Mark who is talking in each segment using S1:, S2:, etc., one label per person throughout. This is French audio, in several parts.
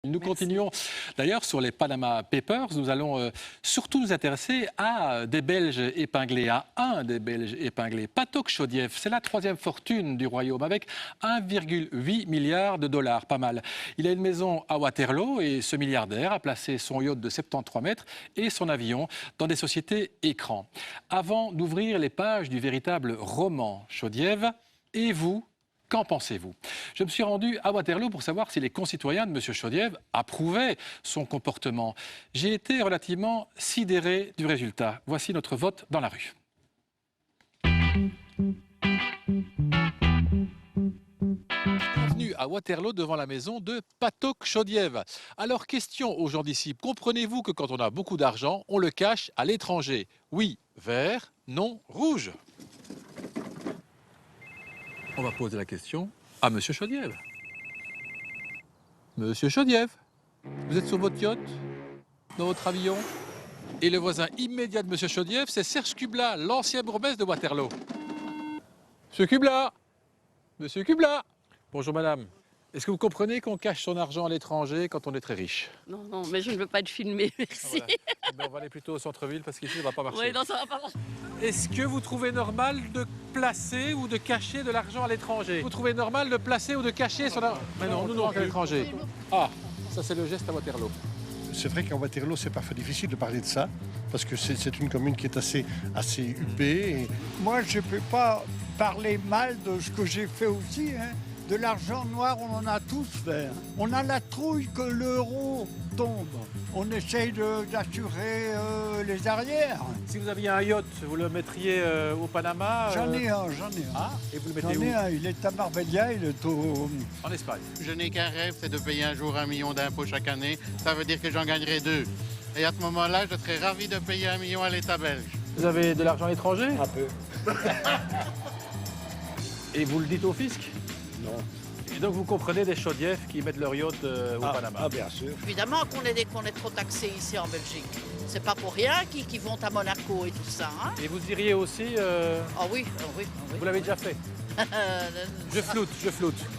S1: Nous
S2: Merci.
S1: continuons d'ailleurs sur les Panama Papers. Nous allons surtout nous intéresser à des Belges épinglés, à un des Belges épinglés, Patok Chodiev. C'est la troisième fortune du royaume avec 1,8 milliard de dollars, pas mal. Il a une maison à Waterloo et ce milliardaire a placé son yacht de 73 mètres et son avion dans des sociétés écrans. Avant d'ouvrir les pages du véritable roman Chodiev, et vous, qu'en pensez-vous? Je me suis rendu à Waterloo pour savoir si les concitoyens de M. Chodiev approuvaient son comportement. J'ai été relativement sidéré du résultat. Voici notre vote dans la rue. Bienvenue à Waterloo devant la maison de Patok Chodiev. Alors, question aux gens d'ici. Comprenez-vous que quand on a beaucoup d'argent, on le cache à l'étranger? Oui, vert, non, rouge. On va poser la question à M. Chodiev. Monsieur Chodiev, vous êtes sur votre yacht, dans votre avion, et le voisin immédiat de M. Chodiev, c'est Serge Kubla, l'ancien bourgmestre de Waterloo. Monsieur Kubla! Monsieur Kubla! Bonjour madame. Est-ce que vous comprenez qu'on cache son argent à l'étranger quand on est très riche?
S2: Non, non, mais je ne veux pas être filmée, merci.
S1: Voilà. Eh ben, on va aller plutôt au centre-ville parce qu'ici, ça ne va pas marcher.
S2: Oui, non, ça va pas marcher.
S1: Est-ce que vous trouvez normal de placer ou de cacher de l'argent à l'étranger? Vous trouvez normal de placer ou de cacher son argent? Mais non, nous non, à l'étranger. Ah, ça c'est le geste à Waterloo.
S3: C'est vrai qu'à Waterloo, c'est parfois difficile de parler de ça, parce que c'est une commune qui est assez huppée. Et...
S4: Moi, je ne peux pas parler mal de ce que j'ai fait aussi. Hein. De l'argent noir, on en a tous fait. Hein. On a la trouille que l'euro tombe. On essaye d'assurer les arrières.
S1: Si vous aviez un yacht, vous le mettriez au Panama?
S4: J'en ai un.
S1: Ah, et vous le mettez
S4: J'en
S1: où?
S4: ai un. Il est à Marbella, il est au...
S1: En Espagne.
S5: Je n'ai qu'un rêve, c'est de payer un jour 1 million d'impôts chaque année. Ça veut dire que j'en gagnerai 2. Et à ce moment-là, je serai ravi de payer 1 million à l'État belge.
S1: Vous avez de l'argent à l'étranger?
S4: Un peu.
S1: Et vous le dites au fisc?
S4: Non.
S1: Et donc vous comprenez des Chodiev qui mettent leur yacht au Panama?
S4: Ah, bien sûr.
S6: Évidemment qu'on est trop taxé ici en Belgique. C'est pas pour rien qu'ils vont à Monaco et tout ça. Hein.
S1: Et vous iriez aussi...
S6: Ah oui, ah oui, ah oui.
S1: Vous l'avez déjà fait? Je floute.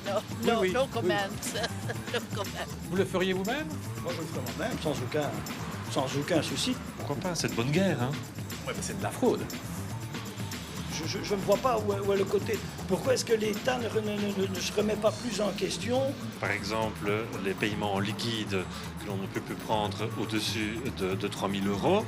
S6: No,
S1: Oui, oui.
S6: no comment. No comment.
S1: Vous le feriez vous-même?
S7: Moi, je le ferai moi-même, sans aucun souci.
S8: Pourquoi pas, c'est de bonne guerre, hein.
S1: Ouais, mais c'est de la fraude.
S7: Je ne vois pas où est le côté. Pourquoi est-ce que l'État ne se remet pas plus en question?
S8: Par exemple, les paiements en liquide que l'on ne peut plus prendre au-dessus de 3 000 €.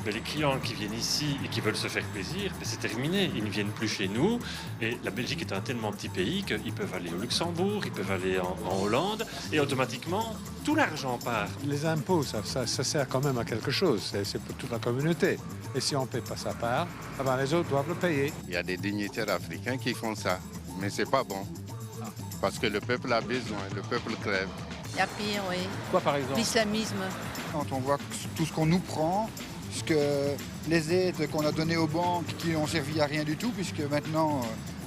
S8: Mais les clients qui viennent ici et qui veulent se faire plaisir, c'est terminé. Ils ne viennent plus chez nous. Et la Belgique est un tellement petit pays qu'ils peuvent aller au Luxembourg, ils peuvent aller en Hollande. Et automatiquement, tout l'argent part.
S9: Les impôts, ça sert quand même à quelque chose. C'est pour toute la communauté. Et si on ne paie pas sa part, eh ben les autres doivent le payer.
S5: Il y a des dignitaires africains qui font ça, mais c'est pas bon. Parce que le peuple a besoin, le peuple crève.
S6: Il y a pire, oui.
S1: Quoi par exemple?
S6: L'islamisme.
S10: Quand on voit tout ce qu'on nous prend, ce que les aides qu'on a données aux banques qui n'ont servi à rien du tout, puisque maintenant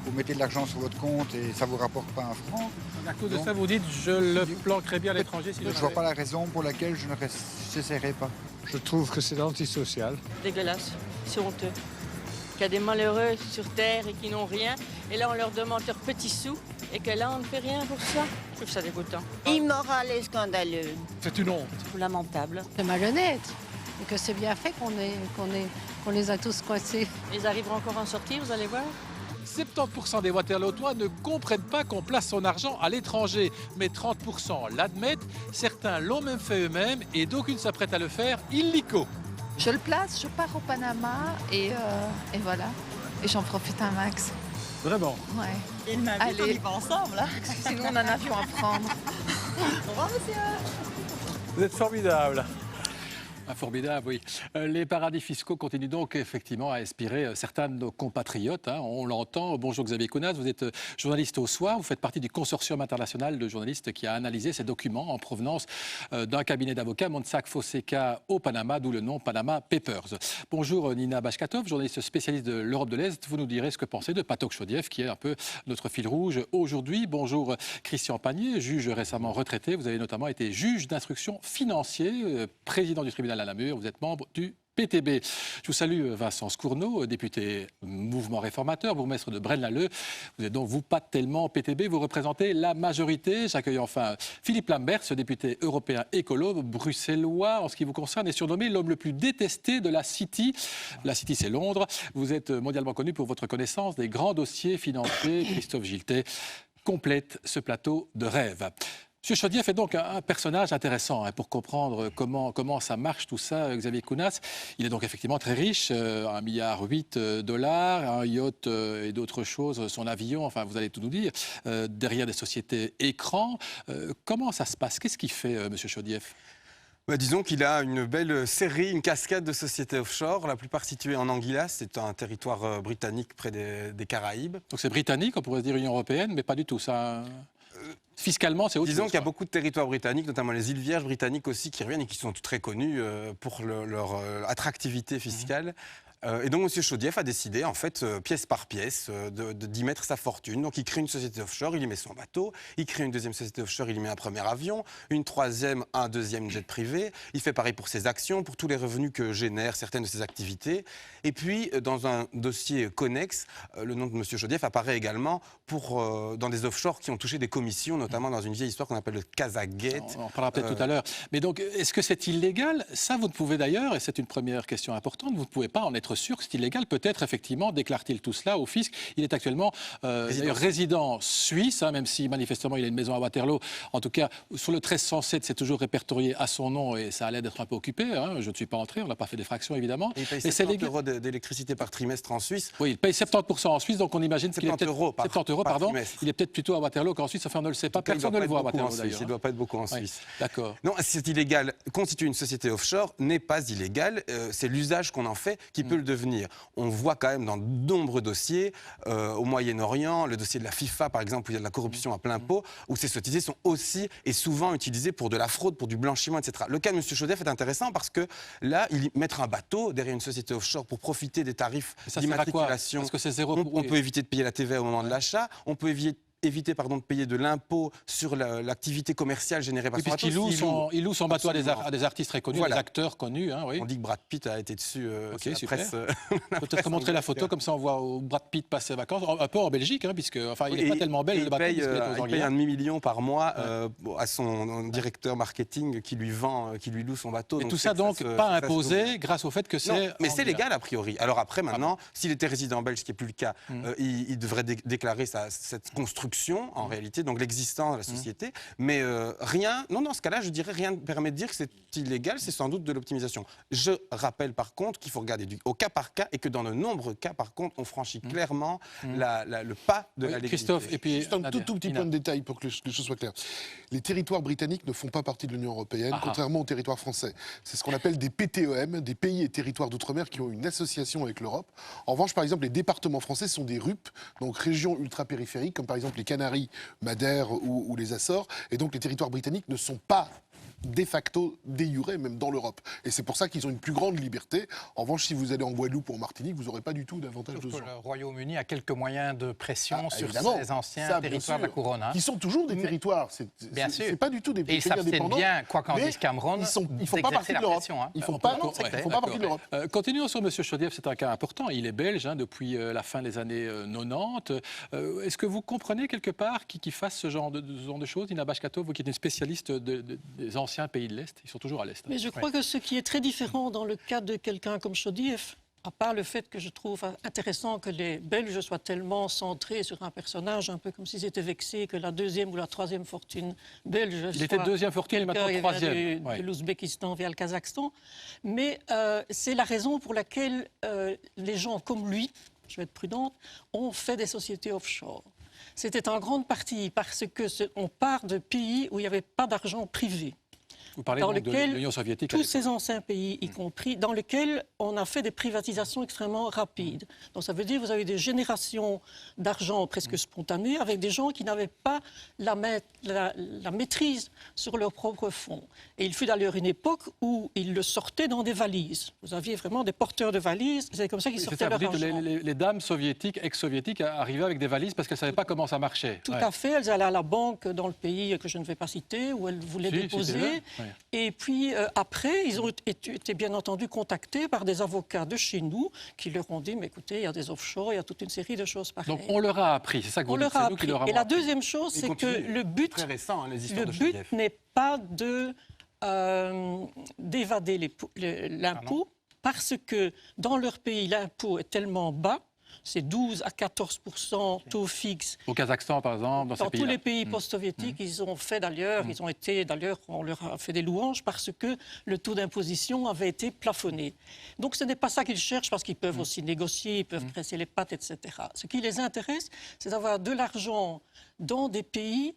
S10: vous mettez de l'argent sur votre compte et ça ne vous rapporte pas un franc.
S1: À cause de
S10: Donc,
S1: ça, vous dites je le planquerais bien à l'étranger si
S10: Je ne vois pas la raison pour laquelle je ne cesserai pas.
S9: Je trouve que c'est antisocial.
S2: Dégueulasse, c'est honteux. Qu'il y a des malheureux sur Terre et qui n'ont rien, et là on leur demande leurs petits sous, et que là on ne fait rien pour ça. Je trouve ça dégoûtant.
S6: Immoral et scandaleux.
S1: C'est une honte.
S2: Lamentable.
S11: C'est malhonnête. Et que c'est bien fait qu'on les a tous coincés.
S2: Ils arriveront encore à en sortir, vous allez voir.
S1: 70% des Waterlootois ne comprennent pas qu'on place son argent à l'étranger, mais 30% l'admettent. Certains l'ont même fait eux-mêmes et d'aucuns s'apprêtent à le faire illico.
S11: Je le place, je pars au Panama et voilà. Et j'en profite un max.
S1: Vraiment.
S11: Ouais.
S6: Il m'invite,
S11: Allez.
S6: on y va ensemble. Hein.
S11: Sinon on a un avion à prendre.
S6: Au revoir, monsieur.
S1: Vous êtes formidable. Formidable, oui. Les paradis fiscaux continuent donc effectivement à inspirer certains de nos compatriotes. Hein, on l'entend. Bonjour Xavier Kounas, vous êtes journaliste au Soir. Vous faites partie du consortium international de journalistes qui a analysé ces documents en provenance d'un cabinet d'avocats, Mossack Fonseca au Panama, d'où le nom Panama Papers. Bonjour Nina Bashkatov, journaliste spécialiste de l'Europe de l'Est. Vous nous direz ce que pensez de Patok Chodiev, qui est un peu notre fil rouge aujourd'hui. Bonjour Christian Pagnier, juge récemment retraité. Vous avez notamment été juge d'instruction financier, président du tribunal à Namur. Vous êtes membre du PTB. Je vous salue Vincent Scourneau, député Mouvement Réformateur, bourgmestre de Braine-l'Alleud. Vous êtes donc, vous, pas tellement PTB, vous représentez la majorité. J'accueille enfin Philippe Lamberts, député européen écolo, bruxellois, en ce qui vous concerne, est surnommé l'homme le plus détesté de la City. La City, c'est Londres. Vous êtes mondialement connu pour votre connaissance des grands dossiers financiers. Christophe Giltet complète ce plateau de rêve. M. Chaudieff est donc un personnage intéressant pour comprendre comment ça marche tout ça, Xavier Kounas. Il est donc effectivement très riche, 1,8 milliard $, un yacht et d'autres choses, son avion, enfin vous allez tout nous dire, derrière des sociétés écrans. Comment ça se passe? Qu'est-ce qu'il fait, M. Chaudieff?
S12: Disons qu'il a une belle série, une cascade de sociétés offshore, la plupart situées en Anguillas, c'est un territoire britannique près des Caraïbes.
S1: Donc c'est britannique, on pourrait se dire Union européenne, mais pas du tout ça. Fiscalement, c'est autre chose.
S12: Disons qu'il y a beaucoup de territoires britanniques, notamment les îles Vierges britanniques aussi, qui reviennent et qui sont très connus pour leur attractivité fiscale. Et donc, M. Chaudieff a décidé, en fait, pièce par pièce, d'y mettre sa fortune. Donc, il crée une société offshore, il y met son bateau. Il crée une deuxième société offshore, il y met un premier avion. Une troisième, un deuxième jet privé. Il fait pareil pour ses actions, pour tous les revenus que génèrent certaines de ses activités. Et puis, dans un dossier connexe, le nom de M. Chaudieff apparaît également dans des offshores qui ont touché des commissions, notamment dans une vieille histoire qu'on appelle le Kazakh-gate.
S1: On en parlera peut-être tout à l'heure. Mais donc, est-ce que c'est illégal? Ça, vous ne pouvez d'ailleurs, et c'est une première question importante, vous ne pouvez pas en être sûr que c'est illégal. Peut-être, effectivement, déclare-t-il tout cela au fisc. Il est actuellement résident suisse, même si manifestement il a une maison à Waterloo. En tout cas, sur le 1307, c'est toujours répertorié à son nom et ça a l'air d'être un peu occupé. Je ne suis pas entré, on n'a pas fait des fractions, évidemment.
S12: Et il paye 70 € d'électricité par trimestre en Suisse.
S1: Oui, il paye 70% en Suisse, donc on imagine qu'il est peut-être 70 euros, pardon.
S12: Trimestre.
S1: Il est peut-être plutôt à Waterloo qu'en Suisse, enfin on ne le sait pas. Personne ne le voit à Waterloo d'ailleurs.
S12: Il ne doit pas être beaucoup en Suisse.
S1: D'accord.
S12: Non, c'est illégal. Constituer une société offshore n'est pas illégal. C'est l'usage qu'on en fait qui peut le devenir. On voit quand même dans de nombreux dossiers, au Moyen-Orient, le dossier de la FIFA par exemple, où il y a de la corruption à plein pot, où ces sociétés sont aussi et souvent utilisées pour de la fraude, pour du blanchiment, etc. Le cas de M. Chaudieff est intéressant parce que là, mettre un bateau derrière une société offshore pour profiter des tarifs d'immatriculation.
S1: Parce que c'est zéro.
S12: On peut éviter de payer la TVA au moment de l'achat, on peut éviter de payer de l'impôt sur l'activité commerciale générée par son bateau.
S1: Il loue son bateau à des artistes très connus, des acteurs connus. Oui.
S12: On dit que Brad Pitt a été dessus.
S1: Ok, super. Peut-être montrer la photo, comme ça on voit où Brad Pitt passe ses vacances, un peu en Belgique, puisque il n'est pas tellement belle, le bateau. Il
S12: paye un demi-million par mois à son directeur marketing qui lui loue son bateau.
S1: Et tout ça donc pas imposé grâce au fait que c'est...
S12: Mais c'est légal a priori. Alors après, maintenant, s'il était résident belge, ce qui n'est plus le cas, il devrait déclarer cette construction en réalité, donc l'existence de la société, mais rien, dans ce cas-là, je dirais rien ne permet de dire que c'est illégal, c'est sans doute de l'optimisation. Je rappelle par contre qu'il faut regarder au cas par cas et que dans de nombreux cas, par contre, on franchit clairement le pas de la légalité.
S1: Christophe, et puis...
S3: Juste un tout petit point de détail pour que les choses soient claires. Les territoires britanniques ne font pas partie de l'Union européenne, contrairement aux territoires français. C'est ce qu'on appelle des PTEM, des pays et territoires d'outre-mer qui ont une association avec l'Europe. En revanche, par exemple, les départements français sont des RUP, donc régions ultra-périphériques, comme par exemple les Canaries, Madère ou les Açores. Et donc les territoires britanniques ne sont pas de facto déjurés, même dans l'Europe. Et c'est pour ça qu'ils ont une plus grande liberté. En revanche, si vous allez en Guadeloupe ou en Martinique, vous n'aurez pas du tout d'avantage de ça.
S13: Le Royaume-Uni a quelques moyens de pression sur ces anciens territoires de la couronne.
S3: Qui sont toujours des territoires.
S13: Bien sûr.
S3: C'est pas du tout des pays indépendants.
S13: Et ils savent bien, quoi qu'en dise Cameron,
S3: ils ne font pas partie de l'Europe. Ils ne font pas partie de l'Europe.
S1: Continuons sur M. Chaudieff, c'est un cas important. Il est belge depuis la fin des années 90. Est-ce que vous comprenez quelque part qu'il fasse ce genre de choses, Ina Bashkato, vous qui êtes une spécialiste des anciens pays de l'Est? Ils sont toujours à l'Est.
S14: Mais je crois que ce qui est très différent dans le cas de quelqu'un comme Chaudieff, à part le fait que je trouve intéressant que les Belges soient tellement centrés sur un personnage, un peu comme s'ils étaient vexés que la deuxième ou la troisième fortune belge...
S1: Il était deuxième fortune et maintenant troisième.
S14: De l'Ouzbékistan via le Kazakhstan. Mais c'est la raison pour laquelle les gens comme lui, je vais être prudente, ont fait des sociétés offshore. C'était en grande partie parce qu'on part de pays où il n'y avait pas d'argent privé.
S1: Vous parlez donc de l'Union soviétique.
S14: Tous ces anciens pays, y compris, dans lesquels on a fait des privatisations extrêmement rapides. Donc ça veut dire que vous avez des générations d'argent presque spontanées avec des gens qui n'avaient pas la maîtrise sur leurs propres fonds. Et il fut d'ailleurs une époque où ils le sortaient dans des valises. Vous aviez vraiment des porteurs de valises, c'est comme ça qu'ils sortaient leur argent.
S1: Les dames soviétiques, ex-soviétiques, arrivaient avec des valises parce qu'elles ne savaient pas comment ça marchait.
S14: Tout à fait, elles allaient à la banque dans le pays que je ne vais pas citer, où elles voulaient déposer.
S1: Oui.
S14: Et puis après, ils ont été bien entendu contactés par des avocats de chez nous qui leur ont dit, mais écoutez, il y a des offshore, il y a toute une série de choses pareilles.
S1: Donc on leur a appris, c'est ça que vous dites, c'est nous qui leur avons
S14: Et la
S1: appris.
S14: deuxième chose, c'est que le but,
S12: très récent, hein, les histoires
S14: le
S12: de
S14: but
S12: Chaudief.
S14: n'est pas d'évader l'impôt, parce que dans leur pays, l'impôt est tellement bas, c'est 12 à 14% taux fixe.
S1: Au Kazakhstan, par exemple, dans ces pays-là.
S14: Tous les pays post-soviétiques, ils ont fait d'ailleurs, on leur a fait des louanges parce que le taux d'imposition avait été plafonné. Donc ce n'est pas ça qu'ils cherchent parce qu'ils peuvent aussi négocier, ils peuvent presser les pattes, etc. Ce qui les intéresse, c'est d'avoir de l'argent dans des pays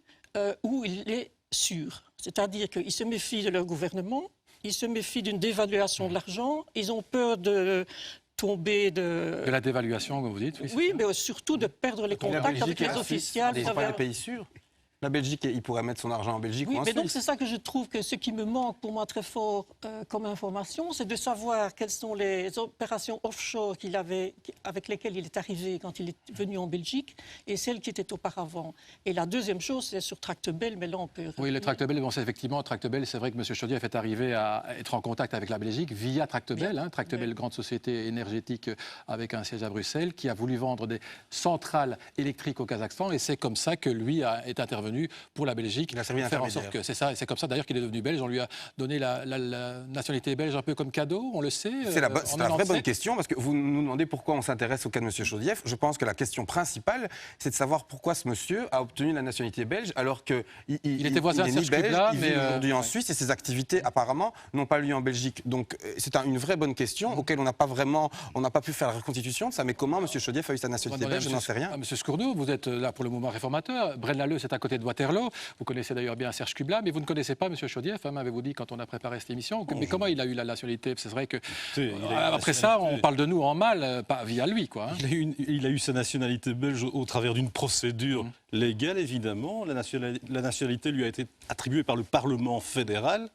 S14: où il est sûr. C'est-à-dire qu'ils se méfient de leur gouvernement, ils se méfient d'une dévaluation de l'argent, ils ont peur de tomber de
S1: la dévaluation, comme vous dites.
S14: Oui, mais surtout de perdre les contacts avec les officiels.
S12: Ce ne sont pas des pays sûrs. La Belgique, il pourrait mettre son argent en Belgique ou en
S14: mais donc
S12: Suisse.
S14: c'est ça que je trouve que ce qui me manque pour moi très fort comme information, c'est de savoir quelles sont les opérations offshore avec lesquelles il est arrivé quand il est venu en Belgique et celles qui étaient auparavant. Et la deuxième chose, c'est sur Tractebel, mais là on peut...
S1: Oui, le Tractebel, bon, c'est effectivement Tractebel, c'est vrai que M. Chaudief est arrivé à être en contact avec la Belgique via Tractebel, hein, Tractebel, grande société énergétique avec un siège à Bruxelles, qui a voulu vendre des centrales électriques au Kazakhstan et c'est comme ça que lui est intervenu pour la Belgique.
S12: Il a servi
S1: pour faire en sorte que c'est ça, et c'est comme ça d'ailleurs qu'il est devenu belge. On lui a donné la nationalité belge un peu comme cadeau, on le sait.
S12: C'est la vraie bonne question, parce que vous nous demandez pourquoi on s'intéresse au cas de M. Chaudief. Je pense que la question principale, c'est de savoir pourquoi ce monsieur a obtenu la nationalité belge alors qu'il
S1: était voisin de Serge Kubla,
S12: il vit aujourd'hui en Suisse et ses activités apparemment n'ont pas lieu en Belgique. Donc c'est une vraie bonne question auquel on n'a pas pu faire la reconstitution de ça. Mais comment M. Chaudief a eu sa nationalité belge, je n'en sais rien.
S1: Monsieur Scourneau, vous êtes là pour le mouvement réformateur. Braine-l'Alleud, c'est à côté de Waterloo. Vous connaissez d'ailleurs bien Serge Kubla, mais vous ne connaissez pas M. Chaudief, m'avez-vous dit quand on a préparé cette émission. Mais comment il a eu la nationalité? C'est vrai que après ça, on parle de nous en mal, pas via lui, quoi. Hein.
S15: Il a eu sa nationalité belge au travers d'une procédure légale, évidemment. La nationalité lui a été attribuée par le Parlement fédéral.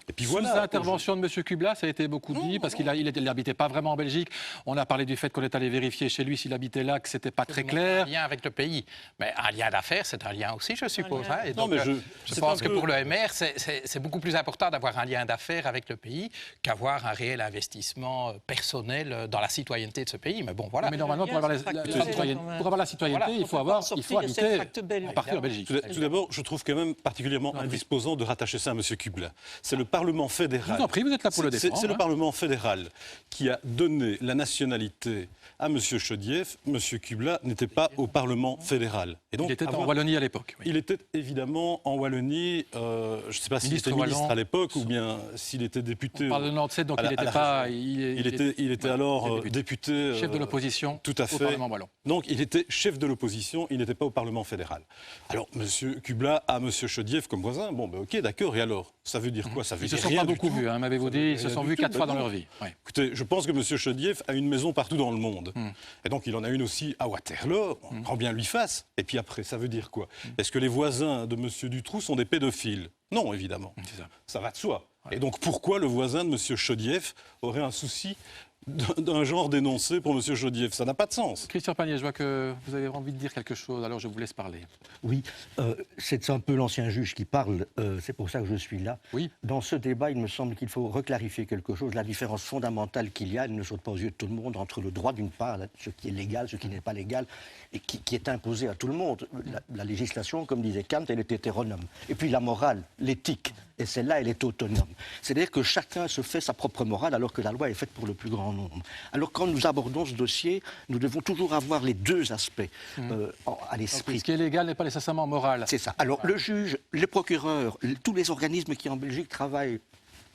S15: Et puis voilà,
S1: sous l'intervention de M. Kubla, ça a été beaucoup dit, parce qu'il n'habitait pas vraiment en Belgique. On a parlé du fait qu'on est allé vérifier chez lui s'il habitait là, que ce n'était pas très clair.
S13: Un lien avec le pays. Mais un lien d'affaires, c'est un lien aussi, je suppose. Hein. Et donc,
S15: mais
S13: je pense que pour le MR, c'est beaucoup plus important d'avoir un lien d'affaires avec le pays qu'avoir un réel investissement personnel dans la citoyenneté de ce pays. Mais bon, voilà.
S1: Mais normalement, pour avoir la citoyenneté, il faut habiter en partie en Belgique.
S15: Tout d'abord, je trouve quand même particulièrement indisposant de rattacher ça à M. Kubla. C'est le Parlement fédéral.
S1: Je vous en prie, vous êtes là pour le défendre.
S15: C'est le Parlement fédéral qui a donné la nationalité à M. Chaudief. M. Kubla n'était pas au Parlement fédéral. Et donc,
S1: il était en Wallonie à l'époque.
S15: Oui. Il était évidemment en Wallonie. Je ne sais pas s'il était ministre à l'époque ou bien s'il était député.
S1: On parle de 97, donc il n'était pas.
S15: Il était alors député.
S1: Chef de l'opposition.
S15: Tout à fait.
S1: Au Parlement wallon.
S15: Donc il était chef de l'opposition. Il n'était pas au Parlement fédéral. Alors M. Kubla a M. Chaudief comme voisin. Bon, ben ok, d'accord. Et alors, ça veut dire quoi? Ça veut
S1: Ils ne se sont pas beaucoup vus, m'avez-vous dit. Ils se sont vus 4 fois dans leur vie.
S15: Ouais. Écoutez, je pense que M. Chaudief a une maison partout dans le monde. Et donc, il en a une aussi à Waterloo. Grand bien lui fasse. Et puis après, ça veut dire quoi? Est-ce que les voisins de M. Dutroux sont des pédophiles? Non, évidemment. Ça va de soi. Et donc, pourquoi le voisin de M. Chaudief aurait un souci d'un genre dénoncé pour M. Chaudief? Ça n'a pas de sens.
S1: Christian Panier, je vois que vous avez envie de dire quelque chose, alors je vous laisse parler.
S16: Oui, c'est un peu l'ancien juge qui parle, c'est pour ça que je suis là.
S1: Oui.
S16: Dans ce débat, il me semble qu'il faut reclarifier quelque chose. La différence fondamentale qu'il y a, elle ne saute pas aux yeux de tout le monde, entre le droit d'une part, ce qui est légal, ce qui n'est pas légal, et qui est imposé à tout le monde. La législation, comme disait Kant, elle est hétéronome. Et puis la morale, l'éthique, et celle-là, elle est autonome. C'est-à-dire que chacun se fait sa propre morale, alors que la loi est faite pour le plus grand nombre. Alors quand nous abordons ce dossier, nous devons toujours avoir les deux aspects à l'esprit.
S1: Ce qui est légal n'est pas nécessairement moral.
S16: C'est ça. Alors le juge, les procureurs, tous les organismes qui en Belgique travaillent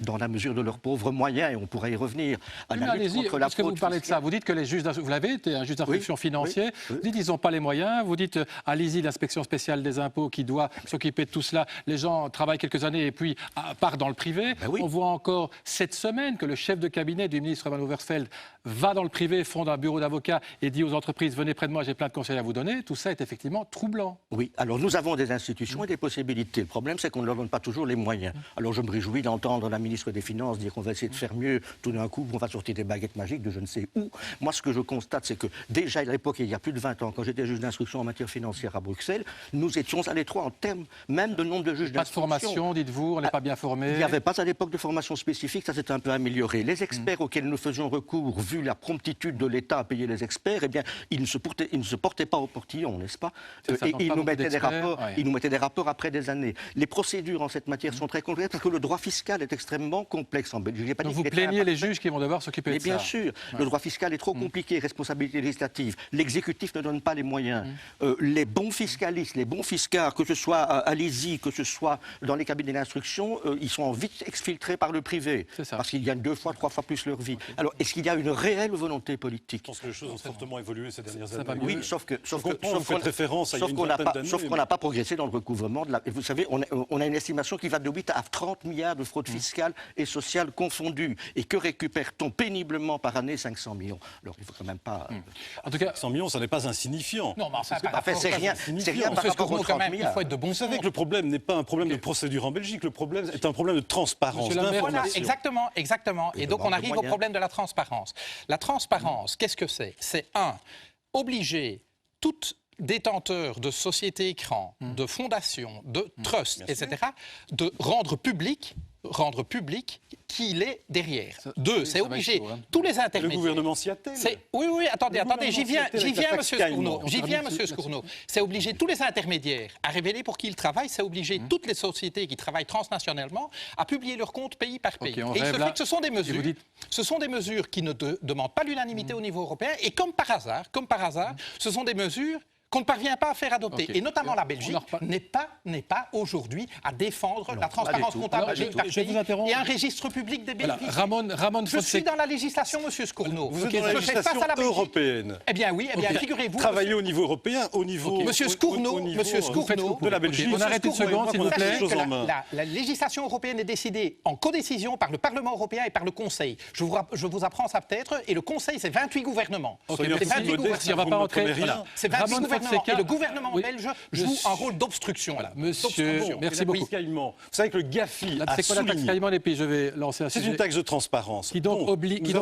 S16: dans la mesure de leurs pauvres moyens, et on pourrait y revenir, à la lutte contre la fraude.
S1: Parce que vous parlez de ça, vous dites que les juges, vous l'avez été un juge d'instruction financier, vous dites qu'ils n'ont pas les moyens, vous dites allez-y, l'inspection spéciale des impôts qui doit s'occuper de tout cela, les gens travaillent quelques années et puis partent dans le privé. On voit encore cette semaine que le chef de cabinet du ministre Van Overveld va dans le privé, fonde un bureau d'avocats et dit aux entreprises venez près de moi, j'ai plein de conseils à vous donner. Tout ça est effectivement troublant.
S16: Oui, alors nous avons des institutions et des possibilités. Le problème, c'est qu'on ne leur donne pas toujours les moyens. Alors je me réjouis d'entendre la ministre des Finances dire qu'on va essayer de faire mieux, tout d'un coup, on va sortir des baguettes magiques de je ne sais où. Moi, ce que je constate, c'est que déjà à l'époque, il y a plus de 20 ans, quand j'étais juge d'instruction en matière financière à Bruxelles, nous étions à l'étroit en termes même de nombre de juges d'instruction.
S1: Pas de formation, dites-vous, on n'est pas bien formé.
S16: Il n'y avait pas à l'époque de formation spécifique, ça s'est un peu amélioré. Les experts auxquels nous faisions recours, vu la promptitude de l'État à payer les experts, eh bien, ils ne se portaient pas au portillon, n'est-ce pas? Et ils nous mettaient des rapports après des années. Les procédures en cette matière sont très complexes parce que le droit fiscal est extrêmement complexe en Belgique.
S1: Donc vous plaignez les juges qui vont devoir s'occuper de ça.
S16: Bien sûr, le droit fiscal est trop compliqué, responsabilité législative. L'exécutif ne donne pas les moyens. Les bons fiscalistes, les bons fiscards, que ce soit à l'ISI, que ce soit dans les cabinets d'instruction, ils sont vite exfiltrés par le privé. Parce qu'ils gagnent 2 fois, 3 fois plus leur vie. Alors, est-ce qu'il y a une réelle volonté politique?
S15: Je pense que les choses ont fortement évolué ces dernières années.
S16: Oui, sauf qu'on n'a pas progressé dans le recouvrement. Vous savez, on a une estimation qui va de 8 à 30 milliards de fraude fiscale et sociale confondues. Et que récupère-t-on péniblement par année? 500 millions. Alors, il ne faut quand même pas...
S15: En tout cas, 100 millions, ça n'est pas insignifiant.
S13: Non, mais enfin,
S16: c'est rien par rapport aux 30 milliards.
S13: Il faut être de bon sens.
S15: Vous savez que le problème n'est pas un problème de procédure en Belgique, le problème est un problème de transparence, d'information.
S13: Voilà, exactement. Et donc, on arrive au problème de la transparence. La transparence, qu'est-ce que c'est? C'est obliger toute détenteur de sociétés écrans, de fondations, de trusts, etc., de rendre public qui il est derrière. 2, c'est obligé. Tous les intermédiaires.
S15: Le gouvernement s'y attelle.
S13: Oui, attendez, j'y viens, monsieur Scourneau. C'est obliger tous les intermédiaires à révéler pour qui ils travaillent, c'est obliger toutes les sociétés qui travaillent transnationalement à publier leurs comptes pays par pays. Et il se fait que ce sont des mesures qui ne demandent pas l'unanimité au niveau européen, et comme par hasard, ce sont des mesures qu'on ne parvient pas à faire adopter. Et notamment la Belgique n'est pas aujourd'hui à défendre la transparence comptable par pays et un registre public des bénéfices. Je suis dans la législation, monsieur Scourneau.
S15: Vous êtes dans la législation européenne.
S13: Eh bien oui, figurez-vous...
S15: Travailler au niveau européen, au niveau...
S13: Monsieur Scourneau,
S15: de la Belgique.
S1: On arrête une seconde, s'il vous plaît.
S13: La législation européenne est décidée en codécision par le Parlement européen et par le Conseil. Je vous apprends ça peut-être. Et le Conseil, c'est 28 gouvernements.
S1: C'est 28 gouvernements. C'est 28 gouvernements. Et le gouvernement belge joue un rôle d'obstruction. Monsieur, merci beaucoup.
S15: Vous savez que le GAFI a
S1: c'est quoi la taxe caïman? Et puis je vais lancer un sujet.
S15: C'est une taxe de transparence.
S1: Qui donc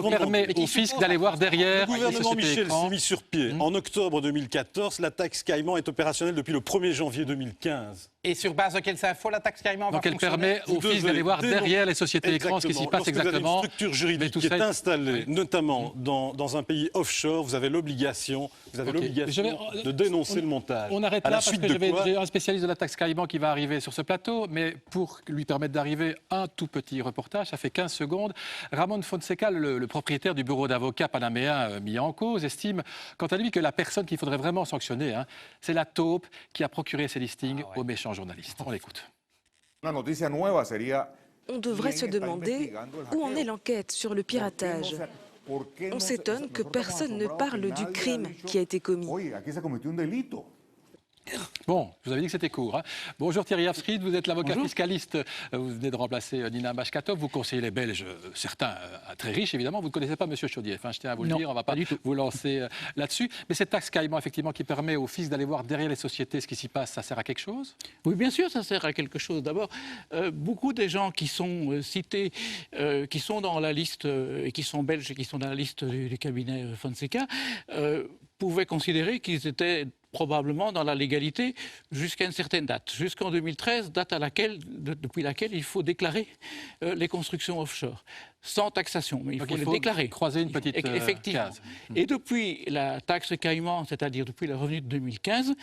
S1: permet au fisc d'aller voir derrière.
S15: Le gouvernement Michel s'est mis sur pied. En octobre 2014, la taxe caïman est opérationnelle depuis le 1er janvier 2015.
S13: Et sur base de quelles infos la taxe caïman va
S1: fonctionner? Donc elle permet au fisc d'aller voir derrière les sociétés écrans ce qui s'y passe exactement.
S15: Une structure juridique qui est installée, notamment dans un pays offshore, vous avez l'obligation de dénoncer le montage.
S1: On arrête là parce que j'ai un spécialiste de la taxe caïman qui va arriver sur ce plateau, mais pour lui permettre d'arriver, un tout petit reportage, ça fait 15 secondes. Ramon Fonseca, le propriétaire du bureau d'avocats panaméen mis en cause, estime quant à lui que la personne qu'il faudrait vraiment sanctionner, c'est la taupe qui a procuré ces listings aux méchants journalistes. On l'écoute.
S17: On devrait se demander où en est l'enquête sur le piratage. On s'étonne que personne ne parle du crime qui a été commis.
S1: Bon, je vous avais dit que c'était court. Bonjour Thierry Afsrid, vous êtes l'avocat fiscaliste. Vous venez de remplacer Nina Bashkatov. Vous conseillez les Belges, certains très riches évidemment. Vous ne connaissez pas M. Chaudief, je tiens à vous le dire. On ne va pas vous lancer là-dessus. Mais cette taxe caïman, effectivement, qui permet au fisc d'aller voir derrière les sociétés ce qui s'y passe, ça sert à quelque chose?
S18: Oui, bien sûr, ça sert à quelque chose. D'abord, beaucoup des gens qui sont cités, qui sont dans la liste, et qui sont belges et qui sont dans la liste du cabinet Fonseca, pouvaient considérer qu'ils étaient probablement dans la légalité jusqu'à une certaine date, jusqu'en 2013, date depuis laquelle il faut déclarer les constructions offshore, sans taxation, mais il faut les déclarer.
S1: Croiser une petite
S18: effectivement.
S1: case.
S18: Et depuis la taxe caïman, c'est-à-dire depuis le revenu de 2015,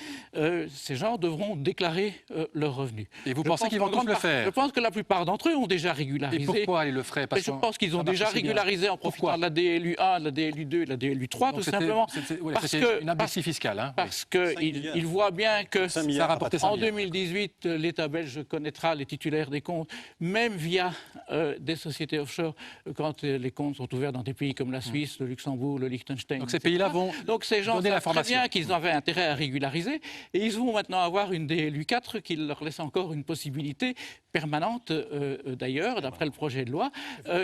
S18: ces gens devront déclarer leurs revenus.
S1: Et vous pensez qu'ils vont tous le faire?
S18: Je pense que la plupart d'entre eux ont déjà régularisé.
S1: Et pourquoi ils le feraient?
S18: Je pense qu'ils ont déjà régularisé en profitant de la DLU 1, de la DLU 2 et de la DLU 3, tout simplement.
S1: C'est une amnistie fiscale.
S18: Parce qu'ils voient bien que en 2018, l'État belge connaîtra les titulaires des comptes, même via des sociétés offshore, quand les comptes sont ouverts dans des pays comme la Suisse, le Luxembourg, le Liechtenstein.
S1: Donc ces pays-là vont
S18: Donc ces gens savent très bien qu'ils avaient intérêt à régulariser et ils vont maintenant avoir une DLU 4 qui leur laisse encore une possibilité permanente, d'ailleurs, d'après le projet de loi,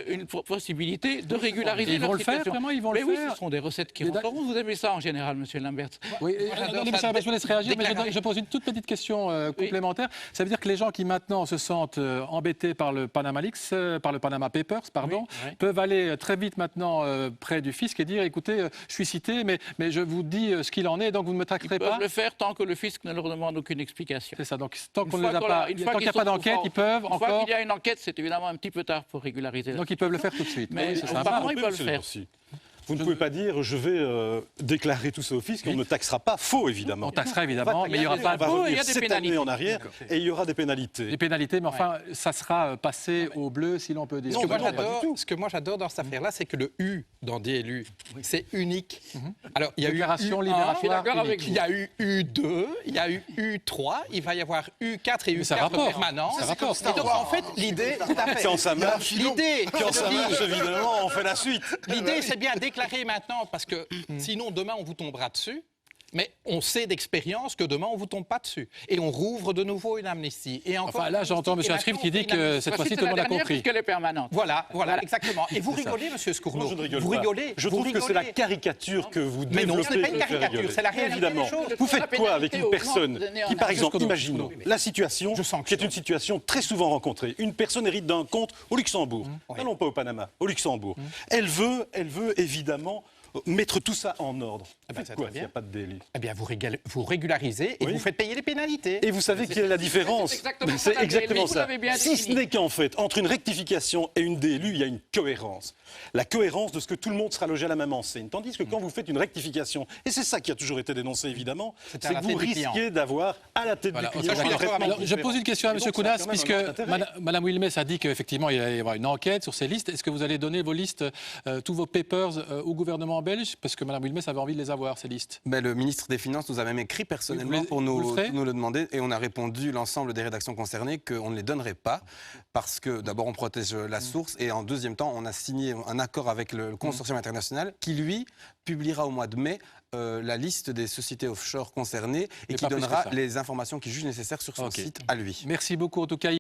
S18: une possibilité de régulariser
S1: ils vont le faire, vraiment, ils vont le faire.
S18: Oui, ce sont des recettes qui rentreront. Vous aimez ça en général, monsieur Lambert?
S1: Oui, je vous laisse réagir, mais je pose une toute petite question complémentaire. Ça veut dire que les gens qui maintenant se sentent embêtés par le Panama Leaks par le Panama Papers, peuvent aller très vite maintenant près du fisc et dire, écoutez, je suis cité, mais je vous dis ce qu'il en est, donc vous ne me taxerez pas.
S18: Ils peuvent le faire tant que le fisc ne leur demande aucune explication.
S1: C'est ça, donc tant qu'il n'y a pas d'enquête, ils peuvent
S18: encore... Une fois qu'il y a une enquête, c'est évidemment un petit peu tard pour régulariser.
S1: Donc ils peuvent le faire tout de suite.
S18: Mais
S1: oui,
S18: apparemment, ils peuvent le faire.
S15: Vous ne pouvez pas dire je vais déclarer tout ça au fisc, on ne taxera pas. Faux, évidemment.
S1: On taxera évidemment, mais il n'y aura pas
S15: de... Il y a des pénalités en arrière et il y aura des pénalités.
S1: Des pénalités, mais enfin, ça sera passé au bleu, si l'on peut dire.
S13: Ce que moi j'adore dans cette affaire-là, c'est que le U dans DLU, c'est unique. Alors, il y a
S1: Déclaration
S13: eu
S1: libératoire unique.
S13: il y a eu U2, il y a eu U3, il va y avoir U4 et U4 permanents. Et donc, en fait, l'idée...
S15: Quand ça marche,
S13: l'idée,
S15: évidemment, on fait la suite.
S13: L'idée, c'est bien déclarer maintenant, parce que sinon, demain, on vous tombera dessus. Mais on sait d'expérience que demain, on ne vous tombe pas dessus. Et on rouvre de nouveau une amnistie. Et encore
S1: enfin, là, j'entends M. Ascrive qui dit que cette fois-ci, tout le monde a compris.
S18: Puisqu'elle est permanente.
S13: Voilà, exactement. Et vous rigolez, M. Scournau.
S15: Non, je ne rigole
S13: vous
S15: pas.
S13: rigolez.
S15: Je trouve que c'est la caricature que vous développez.
S13: Mais non, ce n'est pas une caricature, c'est la réalité
S15: Évidemment.
S13: des choses.
S15: Vous faites quoi avec une personne qui, par exemple, imaginons la situation, qui est une situation très souvent rencontrée. Une personne hérite d'un compte au Luxembourg. Non, pas au Panama, au Luxembourg. Elle veut évidemment mettre tout ça en ordre. Quoi, s'il n'y a pas de délit?
S13: Eh bien, vous régularisez et vous faites payer les pénalités.
S15: Et vous savez quelle est la différence? C'est exactement ça. Si ce n'est qu'en fait, entre une rectification et une DLU, il y a une cohérence. La cohérence de ce que tout le monde sera logé à la même enseigne. Tandis que quand vous faites une rectification, et c'est ça qui a toujours été dénoncé évidemment, c'est que vous risquez d'avoir à la tête du client un traitement différent.
S1: Je pose une question à M. Kounas, puisque Mme Wilmès a dit qu'effectivement il allait y avoir une enquête sur ces listes. Est-ce que vous allez donner vos listes, tous vos papers au gouvernement belge? Parce que Mme Wilmès avait envie de les avoir, ces listes.
S12: Mais le ministre des Finances nous a même écrit personnellement pour nous le demander, et on a répondu, l'ensemble des rédactions concernées, qu'on ne les donnerait pas, parce que d'abord on protège la source, et en deuxième temps on a signé un accord avec le consortium international qui, lui, publiera au mois de mai la liste des sociétés offshore concernées et qui donnera les informations qu'il juge nécessaires sur son site à lui.
S1: Merci beaucoup en tout cas.